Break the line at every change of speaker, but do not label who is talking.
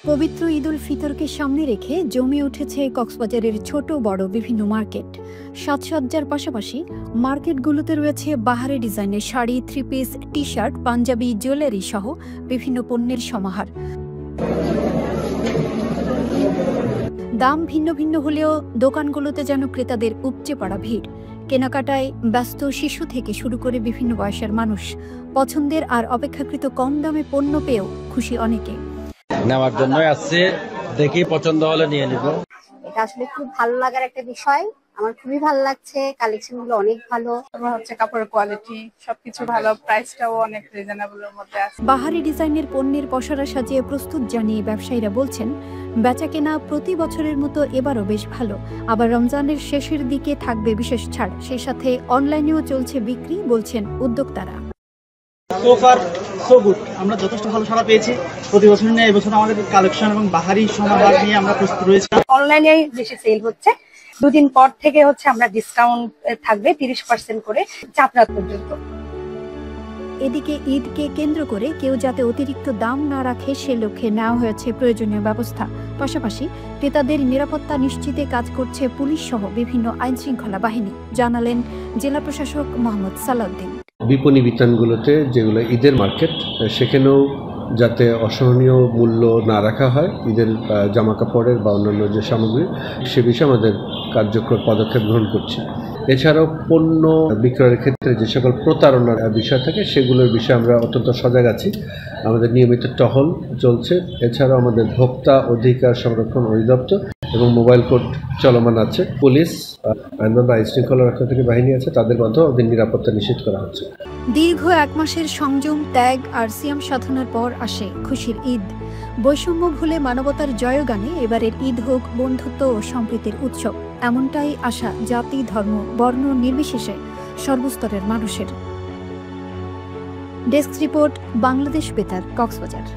পবিত্র ঈদ উল ফিতরকে সামনে রেখে জমে উঠেছে কক্সবাজারের ছোট বড় বিভিন্ন মার্কেট। সাজসজ্জার পাশাপাশি মার্কেটগুলোতে রয়েছে বাহারি ডিজাইনের sari, three piece, T shirt, panjabi, jewellery সহ বিভিন্ন পণ্যের সমাহার। দাম ভিন্ন ভিন্ন হলেও দোকানগুলোতে যেন ক্রেতাদের উপচে পড়া ভিড়। কেনাকাটায় ব্যস্ত শিশু থেকে শুরু করে বিভিন্ন বয়সের মানুষ। পছন্দের আর অপেক্ষাকৃত কম দামে পণ্য পেয়েও খুশি অনেকে।
নেওয়ার জন্যই আসছে, দেখি পছন্দ হলে নিয়ে নিব।
এটা আসলে খুব ভালো লাগার একটা বিষয়, আমার খুবই ভালো লাগছে। কালেকশন গুলো অনেক ভালো,
তারপর হচ্ছে কাপড়ের কোয়ালিটি সবকিছু ভালো, প্রাইসটাও অনেক রিজনেবলের মধ্যে আছে।
বাহারি ডিজাইনের পণ্যের পসরা সাজিয়ে প্রস্তুত জানিয়ে ব্যবসায়ীরা বলছেন, বেচাকেনা প্রতি বছরের মতো এবারও বেশ ভালো। আবার রমজানের শেষের দিকে থাকবে বিশেষ ছাড়, সেই সাথে অনলাইনেও চলছে বিক্রি, বলছেন উদ্যোক্তারা।
সো ফার সো গুড, আমরা যথেষ্ট ভালো সাড়া পেয়েছি। প্রতি বছর নিয়ে এবছর আমাদের কালেকশন এবং বাহারি সমাহার নিয়ে আমরা প্রস্তুত রয়েছি।
অনলাইনে বেশি সেল হচ্ছে। দুদিন পর থেকে হচ্ছে আমরা ডিসকাউন্ট থাকবে 30% করে চাঁদরাত পর্যন্ত।
এদিকে ঈদকে কেন্দ্র করে কেউ যাতে অতিরিক্ত দাম না রাখে সে লক্ষ্যে নেওয়া হয়েছে প্রয়োজনীয় ব্যবস্থা। পাশাপাশি ক্রেতাদের নিরাপত্তা নিশ্চিতে কাজ করছে পুলিশ সহ বিভিন্ন আইনশৃঙ্খলা বাহিনী, জানালেন জেলা প্রশাসক মোহাম্মদ সালাউদ্দিন।
বিপণী বিতানগুলোতে যেগুলো ঈদের মার্কেট, সেখানেও যাতে অসহনীয় মূল্য না রাখা হয় ঈদের জামা কাপড়ের বা অন্যান্য যে সামগ্রী, সে বিষয়ে আমাদের কার্যকর পদক্ষেপ গ্রহণ করছি। এছাড়াও পণ্য বিক্রয়ের ক্ষেত্রে যে সকল প্রতারণার বিষয় থাকে সেগুলোর বিষয়ে আমরা অত্যন্ত সজাগ আছি। আমাদের নিয়মিত টহল চলছে। এছাড়াও আমাদের ভোক্তা অধিকার সংরক্ষণ অধিদপ্তর এবং মোবাইল কোর্ট চলমান আছে। পুলিশ, অন্যান্য আইন শৃঙ্খলা রক্ষাকারী বাহিনী আছে, তাদের মাধ্যমে ওদের নিরাপত্তা নিশ্চিত করা হচ্ছে।
দীর্ঘ 1 মাসের সংযম, ত্যাগ আর সিয়াম সাধনার পর আসে খুশির ঈদ। বৈষম্য ভুলে মানবতার জয়গানে এবারের ঈদ হোক বন্ধুত্ব ও সম্প্রীতির উৎসব, এমনটাই আশা জাতি, ধর্ম, বর্ণ নির্বিশেষে সর্বস্তরের মানুষের। ডেস্ক রিপোর্ট, বাংলাদেশ বেতার, কক্সবাজার।